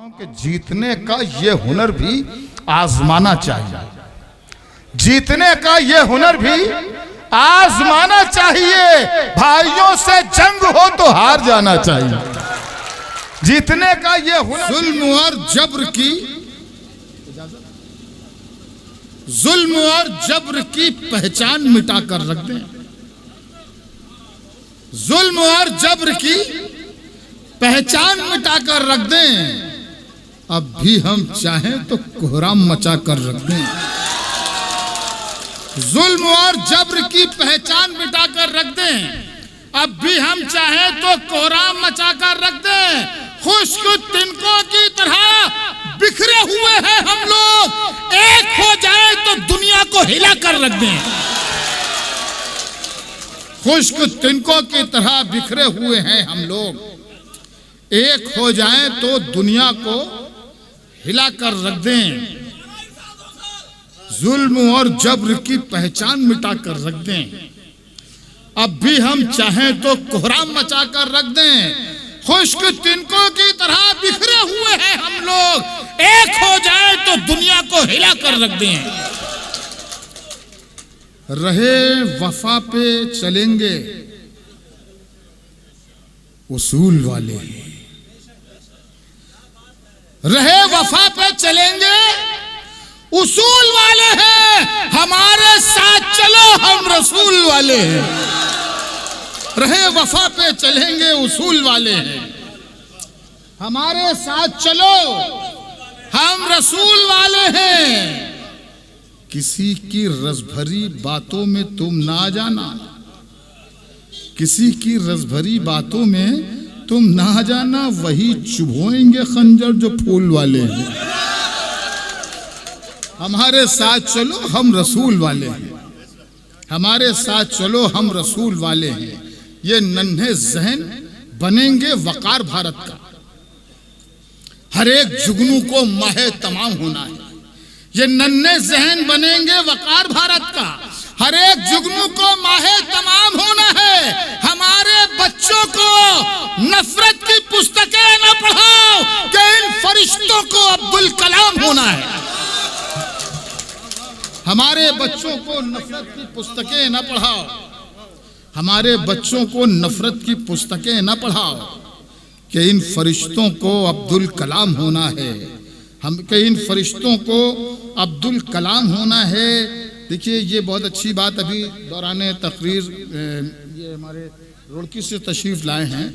कि जीतने का ये हुनर भी आजमाना चाहिए, जीतने का ये हुनर भी आजमाना चाहिए। भाइयों से जंग हो तो हार जाना चाहिए। जीतने का ये हुनर, जुल्म और जब्र की, जुल्म और जब्र की पहचान मिटा कर रख दें। जुल्म और जब्र की पहचान मिटा कर रख दें। अब भी हम चाहें तो कोहराम मचा कर रख दें। जुल्म और जब्र की पहचान मिटा कर रख दें। अब भी हम चाहें तो कोहराम मचा कर रख दें। खुश्क तिनकों की तरह बिखरे हुए हैं हम लोग, एक हो जाए तो दुनिया को हिला कर रख दें। खुश्क तिनकों की तरह बिखरे हुए हैं हम लोग, एक हो जाए तो दुनिया को हिला कर रख दें। जुल्म और जब्र की पहचान मिटा कर रख दें। अब भी हम चाहें तो कोहराम मचा कर रख दें। खुश्क तिनकों की तरह बिखरे हुए हैं हम लोग, एक हो जाए तो दुनिया को हिला कर रख दें। रहे वफा पे चलेंगे उसूल वाले, रहे वफा पे चलेंगे उसूल वाले हैं। हमारे साथ चलो हम रसूल वाले हैं। रहे वफा पे चलेंगे उसूल वाले हैं। हमारे साथ चलो हम रसूल वाले हैं। किसी की रसभरी बातों में तुम ना जाना, किसी की रसभरी बातों में तुम ना जाना, वही चुभोएंगे खंजर जो फूल वाले हैं। हमारे साथ चलो हम रसूल वाले हैं। हमारे साथ चलो हम रसूल वाले हैं। ये नन्हे जहन बनेंगे वकार भारत का। हर एक जुगनू को माहे तमाम होना है। ये नन्हे जहन बनेंगे वकार भारत का। हर एक जुगनू को माहे तमाम होना है। हमारे बच्चों को नफरत की पुस्तकें न पढ़ाओ कि इन फरिश्तों को अब्दुल कलाम होना है। हमारे बच्चों को नफरत की पुस्तकें न पढ़ाओ। हमारे बच्चों को नफरत की पुस्तकें न पढ़ाओ कि इन फरिश्तों को अब्दुल कलाम होना है। हम कि इन फरिश्तों को अब्दुल कलाम होना है। देखिए ये बहुत अच्छी बात अभी दौरान तकरीर ये हमारे रुड़की से तशरीफ लाए हैं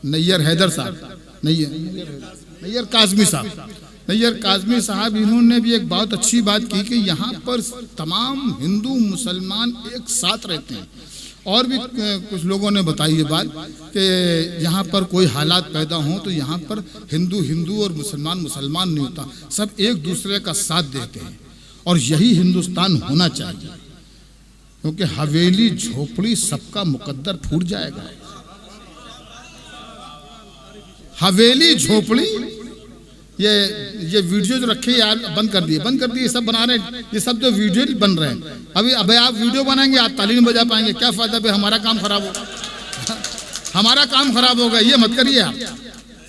नैयर हैदर साहब, नैयर काज़मी साहब, नैयर काज़मी साहब, इन्होंने भी एक बहुत अच्छी बात की कि यहाँ पर तमाम हिंदू मुसलमान एक साथ रहते हैं। और भी कुछ लोगों ने बताई ये बात कि यहाँ पर कोई हालात पैदा हों तो यहाँ पर हिंदू हिंदू और मुसलमान मुसलमान नहीं होता, सब एक दूसरे का साथ देते हैं। और यही हिंदुस्तान होना चाहिए, क्योंकि हवेली झोपड़ी सबका मुकद्दर फूट जाएगा। हवेली झोपड़ी, ये वीडियो जो रखे यार बंद कर दिए, बंद कर दिए। सब बना रहे हैं, ये सब जो वीडियो बन रहे हैं। अभी आप वीडियो बनाएंगे, आप ताली नहीं बजा पाएंगे, क्या फायदा भाई, हमारा काम खराब होगा। हमारा काम खराब होगा, ये मत करिए आप,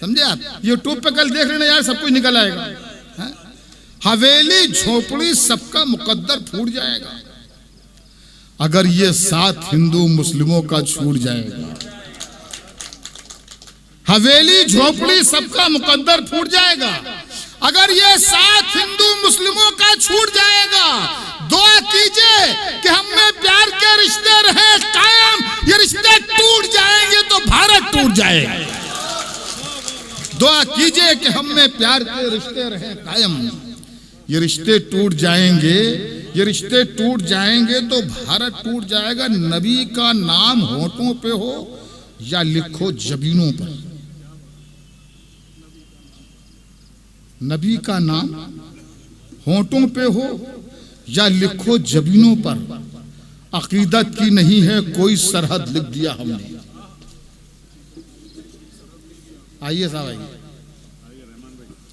समझे आप। यूट्यूब पे कल देख लेना यार, सब कुछ निकल आएगा। हवेली झोपड़ी सबका मुकद्दर फूट जाएगा अगर ये साथ हिंदू मुस्लिमों का छूट जाएगा। हवेली झोपड़ी सबका मुकद्दर फूट जाएगा अगर ये साथ हिंदू मुस्लिमों का छूट जाएगा। दुआ कीजिए कि हम में प्यार के रिश्ते रहे कायम। ये रिश्ते टूट जाएंगे तो भारत टूट जाएगा। दुआ कीजिए कि हम में प्यार के रिश्ते रहे कायम। ये रिश्ते टूट जाएंगे, ये रिश्ते टूट जाएंगे तो भारत टूट जाएगा। नबी का नाम होठों पे हो या लिखो जबीनों पर, नबी का नाम होठों पे हो या लिखो जबीनों पर। अकीदत की नहीं है कोई सरहद, लिख दिया हमने। आइए साहब, आइए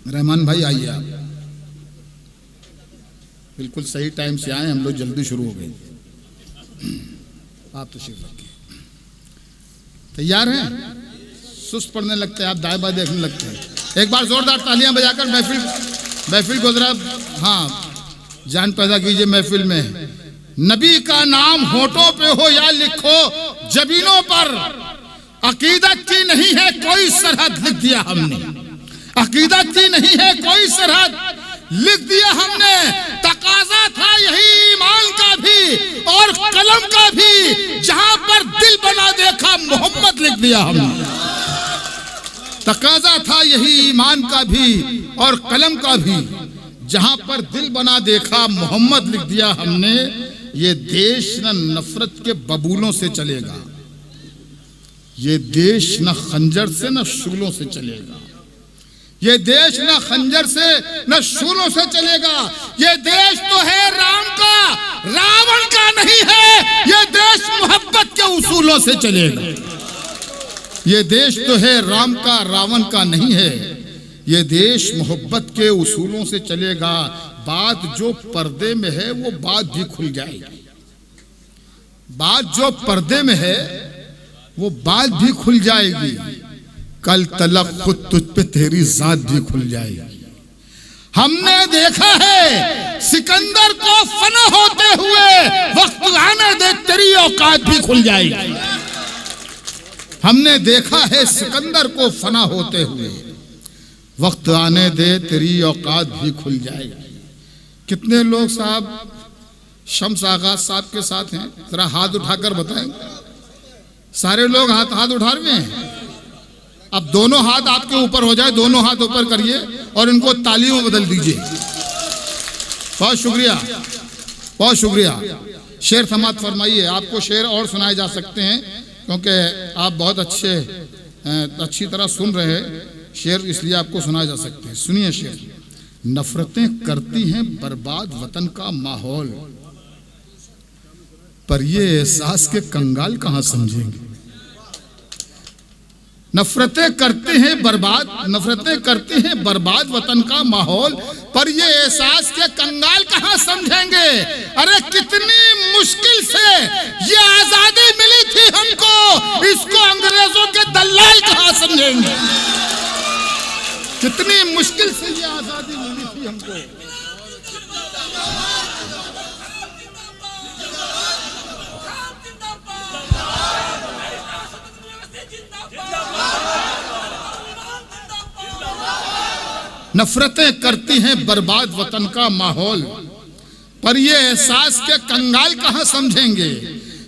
रहमान भाई, आइए आप। बिल्कुल सही टाइम से आए, हम लोग जल्दी शुरू हो गए। आप तशरीफ रखिए। तैयार हैं? सुस्त पढ़ने लगते हैं, आप दाएं बाएं देखने लगते हैं। एक बार जोरदार तालियां बजाकर महफिल को जरा जान पैदा कीजिए महफिल में। नबी का नाम होठों पे हो या लिखो जबीनों पर, अकीदत की नहीं है कोई सरहद लिख दिया हमने, अकीदत की नहीं है कोई सरहद लिख दिया हमने। तकाजा था यही ईमान का भी और कलम का भी, जहां पर दिल बना देखा मोहम्मद लिख दिया हमने। तकाजा था यही ईमान का भी और कलम का भी, जहां पर दिल बना देखा मोहम्मद लिख दिया हमने। ये देश न नफरत के बबूलों से चलेगा, ये देश न खंजर से न शूलों से चलेगा, ये देश न खंजर से न शूलों से चलेगा। ये देश तो है राम का, रावण का नहीं है। ये देश मोहब्बत के उसूलों से चलेगा। ये देश तो है राम का, रावण का नहीं है। ये देश मोहब्बत के उसूलों से चलेगा। बात जो पर्दे में है वो बात भी खुल जाएगी, बात जो पर्दे में है वो बात भी खुल जाएगी। कल तलक खुद तुझ पे तेरी जात भी खुल जाएगी। हमने देखा है सिकंदर को फना होते हुए, वक्त आने दे तेरी औकात भी खुल जाएगी। हमने देखा है सिकंदर को फना होते हुए, वक्त आने दे तेरी औकात भी खुल जाएगी। कितने लोग साहब शम्स आगा साहब के साथ हैं, जरा हाथ उठाकर बताएं। सारे लोग हाथ उठा रहे हैं। अब दोनों हाथ आपके ऊपर हो जाए, दोनों हाथ ऊपर करिए और इनको तालियों में बदल दीजिए। बहुत शुक्रिया, बहुत शुक्रिया। शेर समाप्त फरमाइए। आपको शेर और सुनाए जा सकते हैं क्योंकि आप बहुत अच्छी तरह सुन रहे हैं शेर, इसलिए आपको सुनाए जा सकते हैं। सुनिए शेर। नफरतें करती हैं बर्बाद वतन का माहौल, पर ये एहसास के कंगाल कहां समझेंगे। नफरतें करते हैं बर्बाद वतन का माहौल, पर ये एहसास के कंगाल कहां समझेंगे। अरे कितनी मुश्किल से ये आजादी मिली थी हमको, इसको अंग्रेजों के दलाल कहां समझेंगे। कितनी मुश्किल से ये आजादी मिली थी हमको। नफरतें करती हैं बर्बाद वतन का माहौल, पर ये एहसास के कंगाल कहां समझेंगे।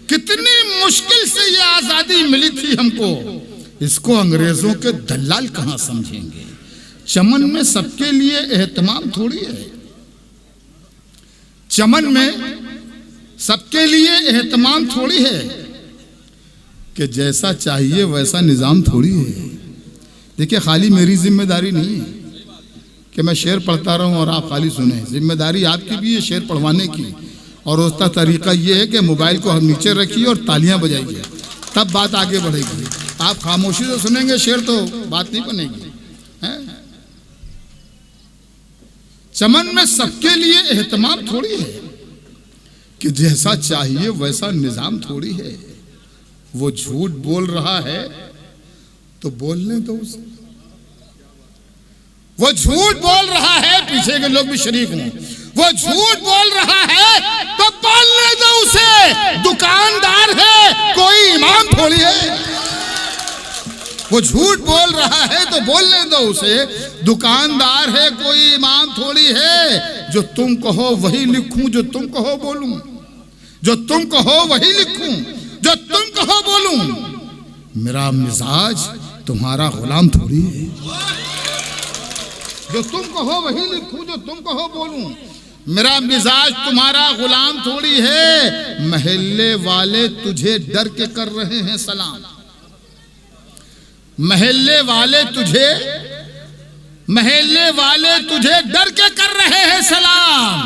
कितनी मुश्किल से ये आजादी मिली थी हमको, इसको अंग्रेजों के दलाल कहां समझेंगे। चमन में सबके लिए एहतमाम थोड़ी है, चमन में सबके लिए एहतमाम थोड़ी है, कि जैसा चाहिए वैसा निजाम थोड़ी है। देखिए, खाली मेरी जिम्मेदारी नहीं है कि मैं शेर पढ़ता रहूं और आप खाली सुने। जिम्मेदारी आपकी भी है शेर पढ़वाने की, और उसका तरीका ये है कि मोबाइल को हम नीचे रखिए और तालियां बजाइए, तब बात आगे बढ़ेगी। आप खामोशी से सुनेंगे शेर तो बात नहीं बनेगी। चमन में सबके लिए एहतमाम थोड़ी है, कि जैसा चाहिए वैसा निजाम थोड़ी है। वो झूठ बोल रहा है तो बोलने दो उसे। वो झूठ बोल रहा है, पीछे के लोग भी शरीक हों, वो झूठ बोल रहा है तो बोलने दो उसे। दुकानदार है, कोई इमाम थोड़ी है। वो झूठ बोल रहा है तो बोलने दो उसे। दुकानदार है, कोई इमाम थोड़ी है। जो तुम कहो वही लिखूं, जो तुम कहो बोलूं, जो तुम कहो वही लिखूं, जो तुम कहो बोलूं। मेरा मिजाज तुम्हारा गुलाम थोड़ी है। जो तुम कहो वही लिखूं, जो तुम कहो बोलूं। मेरा मिजाज तुम्हारा गुलाम थोड़ी है। महल्ले वाले तुझे डर के कर रहे हैं सलाम। महल्ले वाले तुझे डर के कर रहे हैं सलाम।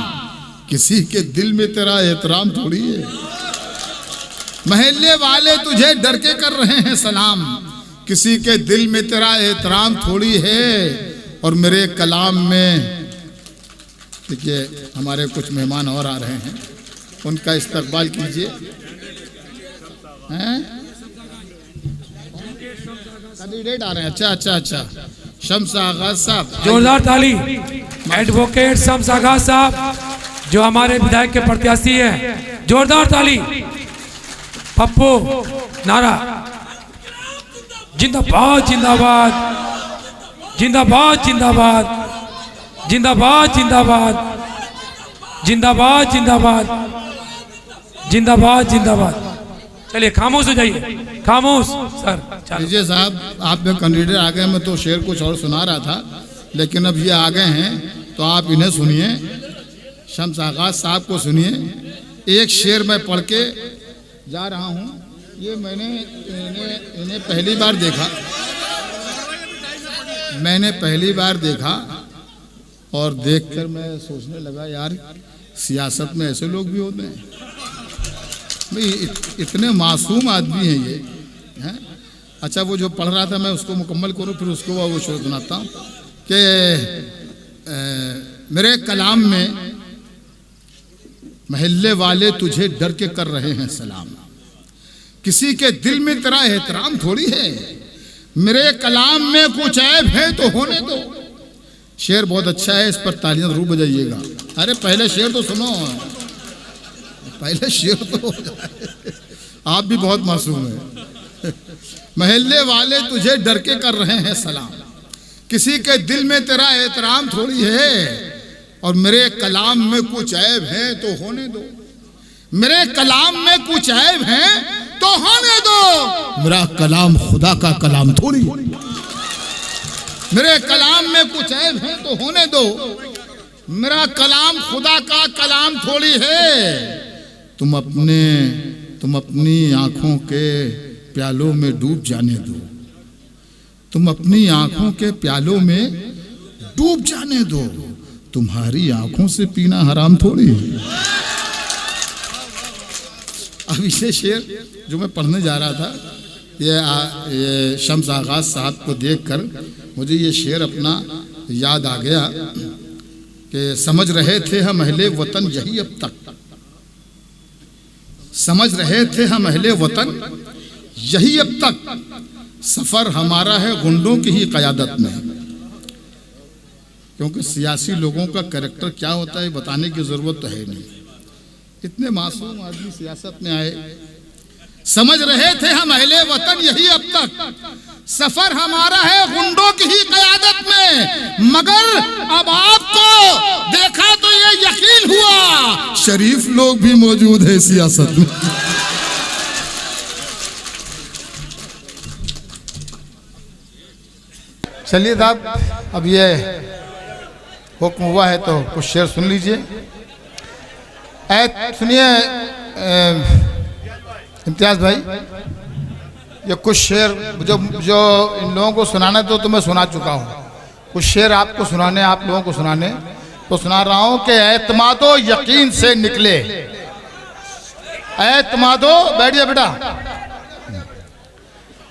किसी के दिल में तेरा एहतराम थोड़ी है। महल्ले वाले तुझे डर के कर रहे हैं सलाम। किसी के दिल में तेरा एहतराम थोड़ी है। और मेरे कलाम में देखिए, हमारे कुछ मेहमान और आ रहे हैं, उनका इस्तकबाल कीजिए। कैंडिडेट आ रहे हैं। अच्छा अच्छा अच्छा, शम्स आगाज साहब, जोरदार ताली। एडवोकेट शम्स आगाज साहब जो हमारे विधायक के प्रत्याशी हैं, जोरदार ताली। पप्पू नारा जिंदाबाद जिंदाबाद जिंदाबाद जिंदाबाद जिंदाबाद जिंदाबाद जिंदाबाद जिंदाबाद जिंदाबाद जिंदाबाद। चलिए खामोश हो जाइए, खामोश सर। लीजिए साहब, आप में कैंडिडेट आ गए। मैं तो शेर कुछ और सुना रहा था, लेकिन अब ये आ गए हैं तो आप इन्हें सुनिए, शम्स आगाज साहब को सुनिए। एक शेर मैं पढ़ के जा रहा हूँ। ये मैंने इन्हें पहली बार देखा, मैंने पहली बार देखा और देखकर मैं सोचने लगा, यार सियासत में ऐसे लोग भी होते हैं भाई, इतने मासूम आदमी हैं ये हैं। अच्छा, वो जो पढ़ रहा था मैं उसको मुकम्मल करूँ, फिर उसको वो शेर सुनाता हूँ कि मेरे कलाम में महल्ले वाले तुझे डर के कर रहे हैं सलाम, किसी के दिल में तेरा एहतराम थोड़ी है, मेरे कलाम में कुछ ऐब है तो होने दो। शेर बहुत अच्छा है, इस पर तालियां जरूर बजाइएगा। अरे पहले शेर तो सुनो, पहले शेर तो हो जाए। आप भी बहुत मासूम हैं। महल्ले वाले तुझे डर के कर रहे हैं सलाम, किसी के दिल में तेरा एहतराम थोड़ी है, और मेरे कलाम में कुछ ऐब है तो होने दो, मेरे कलाम में कुछ ऐब है तो होने दो। मेरा कलाम खुदा का कलाम थोड़ी, मेरे कलाम में कुछ ऐब है तो होने दो, मेरा कलाम खुदा का कलाम थोड़ी है। तुम अपनी आंखों के प्यालों में डूब जाने दो, तुम अपनी आंखों के प्यालों में डूब जाने दो, तुम्हारी आंखों से पीना हराम थोड़ी। अब इसे शेर जो मैं पढ़ने जा रहा था, ये शम्स आगाज साहब को देखकर मुझे ये शेर अपना याद आ गया कि समझ रहे थे हम अहले वतन यही अब तक, समझ रहे थे हम अहले वतन यही अब तक, सफर हमारा है गुंडों की ही क़यादत में। क्योंकि सियासी लोगों का कैरेक्टर क्या होता है बताने की जरूरत तो है नहीं, इतने मासूम आदमी सियासत में आए। समझ रहे थे हम अहले वतन यही अब तक, सफर हमारा है गुंडों की ही क़यादत में, मगर अब आपको देखा तो ये यकीन हुआ शरीफ लोग भी मौजूद है सियासत में। चलिए साहब, अब ये हुक्म हुआ है तो कुछ शेर सुन लीजिए। सुनिए इम्तियाज भाई, ये कुछ शेर जो इन लोगों को सुनाना तो मैं सुना चुका हूँ, कुछ शेर आपको सुनाने, आप लोगों को सुनाने तो सुना रहा हूँ कि एतमादो यकीन से निकले, एतमादो, बैठिए बेटा,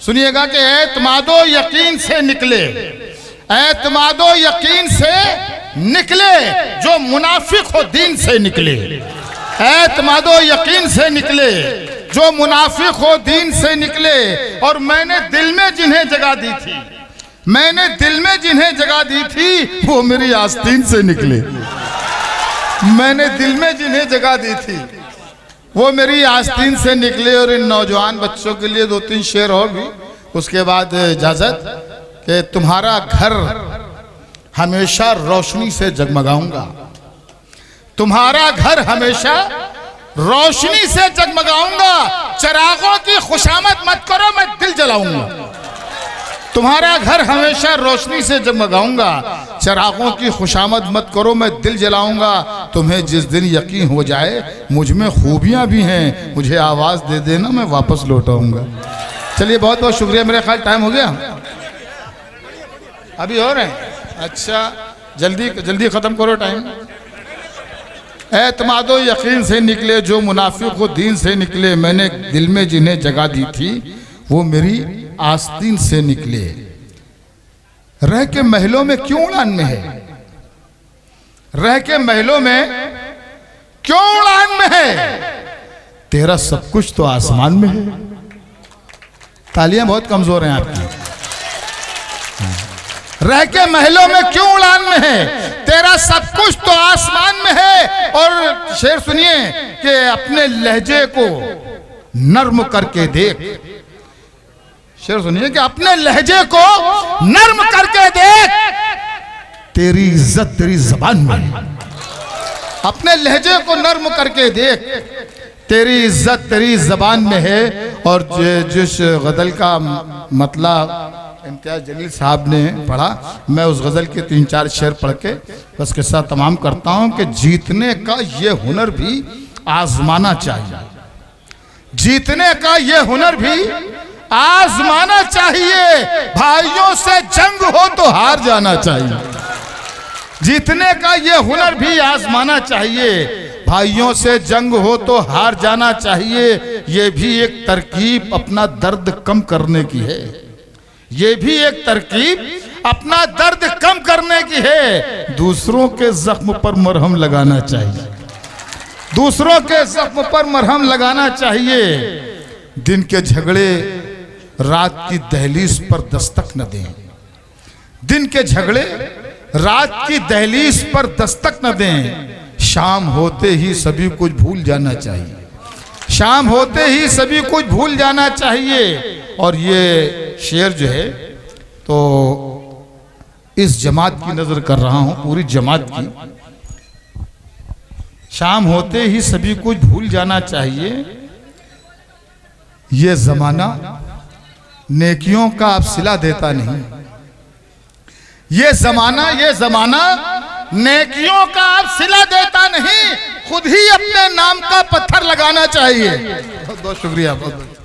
सुनिएगा कि एतमादो यकीन से निकले, एतमादो यकीन से निकले जो मुनाफिक हो दीन से निकले, एतमादो यकीन से निकले जो मुनाफिक हो दीन से निकले। और मैंने दिल में जिन्हें जगह दी थी, मैंने दिल में जिन्हें जगह दी थी वो मेरी आस्तीन से निकले, मैंने दिल में जिन्हें जगह दी थी वो मेरी आस्तीन से निकले। और इन नौजवान बच्चों के लिए दो तीन शेर और भी, उसके बाद इजाजत कि तुम्हारा घर हमेशा रोशनी से जगमगाऊंगा, तुम्हारा घर हमेशा रोशनी से जगमगाऊंगा, चिरागों की खुशामद मत करो मैं दिल जलाऊंगा, तुम्हारा घर हमेशा रोशनी से जगमगाऊंगा, चिरागों की खुशामद मत करो मैं दिल जलाऊंगा। तुम्हें जिस दिन यकीन हो जाए मुझ में खूबियां भी हैं, मुझे आवाज दे देना मैं वापस लौटाऊंगा। चलिए बहुत बहुत शुक्रिया, मेरे ख्याल टाइम हो गया, अभी हो रहे हैं। अच्छा जल्दी जल्दी खत्म करो टाइम। एतमादो यकीन से निकले जो मुनाफिक हो दीन से निकले, मैंने दिल में जिन्हें जगह दी थी वो मेरी आस्तीन से निकले। रह के महलों में क्यों उड़ान में है, रह के महलों में क्यों उड़ान में है, तेरा सब कुछ तो आसमान में है। तालियां बहुत कमजोर हैं आपकी। रह के महलों में क्यों उड़ान में है, तेरा सब कुछ तो आसमान में है। और शेर सुनिए कि अपने लहजे को नर्म करके देख, शेर सुनिए कि अपने लहजे को नर्म करके देख, तेरी इज्जत तेरी जबान में है। अपने लहजे को नर्म करके देख, तेरी इज्जत तेरी जबान में है। और जिस गजल का मतलब इम्तियाज जलील साहब ने पढ़ा, मैं उस गजल के 3-4 शेर पढ़ के बस किस्सा तमाम करता हूं कि जीतने का ये हुनर भी आजमाना चाहिए, जीतने का ये हुनर भी आजमाना चाहिए। भाइयों से जंग हो तो हार जाना चाहिए, जीतने का ये हुनर भी आजमाना चाहिए। भाइयों से जंग हो तो हार जाना चाहिए, ये भी एक तरकीब अपना दर्द कम करने की है, ये भी एक तरकीब अपना दर्द कम करने की है। दूसरों के जख्म पर मरहम लगाना चाहिए, दूसरों के जख्म पर मरहम लगाना चाहिए। दिन के झगड़े रात की दहलीज पर दस्तक न दें, दिन के झगड़े रात की दहलीज पर दस्तक न दें। शाम होते ही सभी कुछ भूल जाना चाहिए, शाम होते ही सभी कुछ भूल जाना चाहिए। और ये शेर जो है तो इस जमात की नजर कर रहा हूं, पूरी जमात की। शाम होते ही सभी कुछ भूल जाना चाहिए। ये जमाना नेकियों का अब सिला देता नहीं, ये जमाना नेकियों का अब सिला देता नहीं, खुद ही अपने नाम का पत्थर लगाना चाहिए। बहुत बहुत शुक्रिया। बहुत